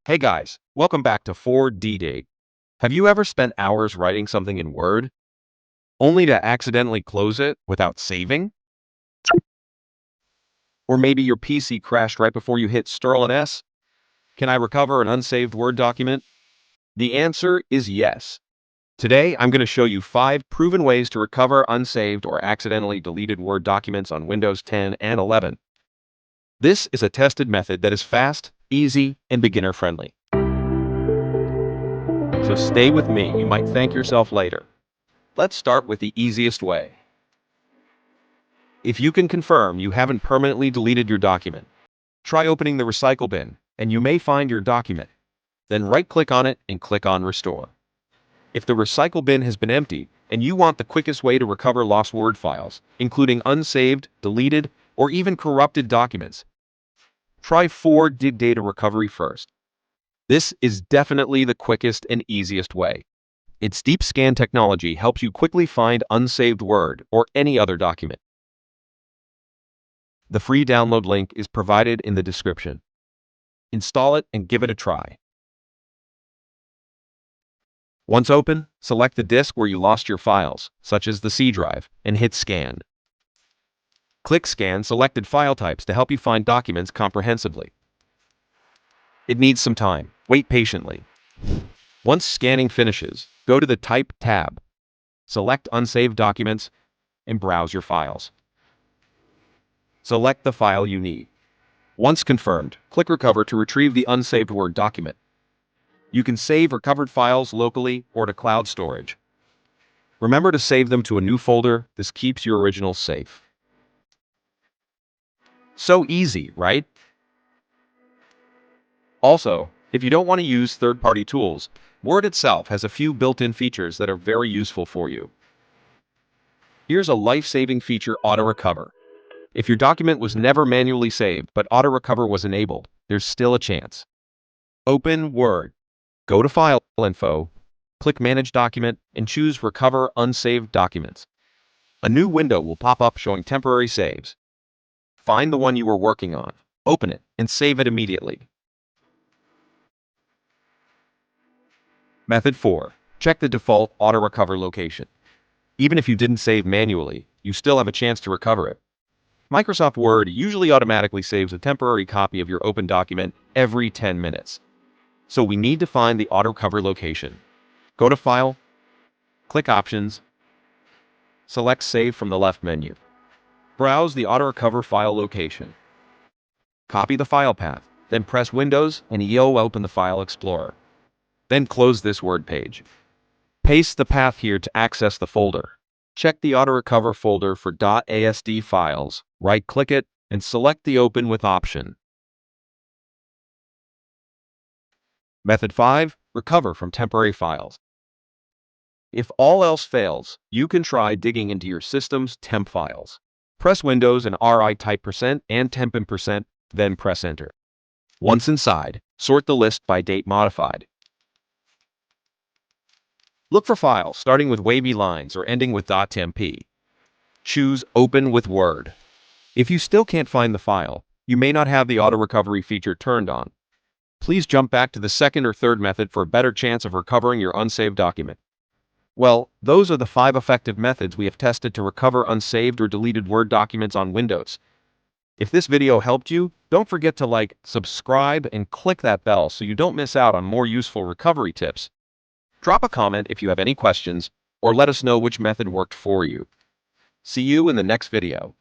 Hey guys, welcome back to 4D. Have you ever spent hours writing something in Word, only to accidentally close it without saving? Or maybe your PC crashed right before you hit Sterling S? Can I recover an unsaved Word document? The answer is yes. Today, I'm going to show you 5 proven ways to recover unsaved or accidentally deleted Word documents on Windows 10 and 11. This is a tested method that is fast, easy, and beginner-friendly. So stay with me, you might thank yourself later. Let's start with the easiest way. If you can confirm you haven't permanently deleted your document, try opening the recycle bin, and you may find your document. Then right-click on it and click on Restore. If the recycle bin has been emptied, and you want the quickest way to recover lost Word files, including unsaved, deleted, or even corrupted documents, try 4D Data Recovery first. This is definitely the quickest and easiest way. Its deep scan technology helps you quickly find unsaved Word or any other document. The free download link is provided in the description. Install it and give it a try. Once open, select the disk where you lost your files, such as the C drive, and hit Scan. Click Scan selected file types to help you find documents comprehensively. It needs some time. Wait patiently. Once scanning finishes, go to the Type tab. Select Unsaved Documents and browse your files. Select the file you need. Once confirmed, click Recover to retrieve the unsaved Word document. You can save recovered files locally or to cloud storage. Remember to save them to a new folder. This keeps your originals safe. So easy, right? Also, if you don't want to use third-party tools, Word itself has a few built-in features that are very useful for you. Here's a life-saving feature, AutoRecover. If your document was never manually saved but AutoRecover was enabled, there's still a chance. Open Word. Go to File Info, click Manage Document, and choose Recover Unsaved Documents. A new window will pop up showing temporary saves. Find the one you were working on, open it, and save it immediately. Method 4. Check the default AutoRecover location. Even if you didn't save manually, you still have a chance to recover it. Microsoft Word usually automatically saves a temporary copy of your open document every 10 minutes. So we need to find the AutoRecover location. Go to File, click Options, select Save from the left menu. Browse the AutoRecover file location. Copy the file path, then press Windows and you'll open the File Explorer. Then close this Word page. Paste the path here to access the folder. Check the AutoRecover folder for .asd files, right-click it, and select the Open with option. Method 5. Recover from temporary files. If all else fails, you can try digging into your system's temp files. Press Windows and type % and temp in %, then press Enter. Once inside, sort the list by date modified. Look for files starting with wavy lines or ending with .temp. Choose Open with Word. If you still can't find the file, you may not have the auto-recovery feature turned on. Please jump back to the second or third method for a better chance of recovering your unsaved document. Well, those are the 5 effective methods we have tested to recover unsaved or deleted Word documents on Windows. If this video helped you, don't forget to like, subscribe, and click that bell so you don't miss out on more useful recovery tips. Drop a comment if you have any questions, or let us know which method worked for you. See you in the next video.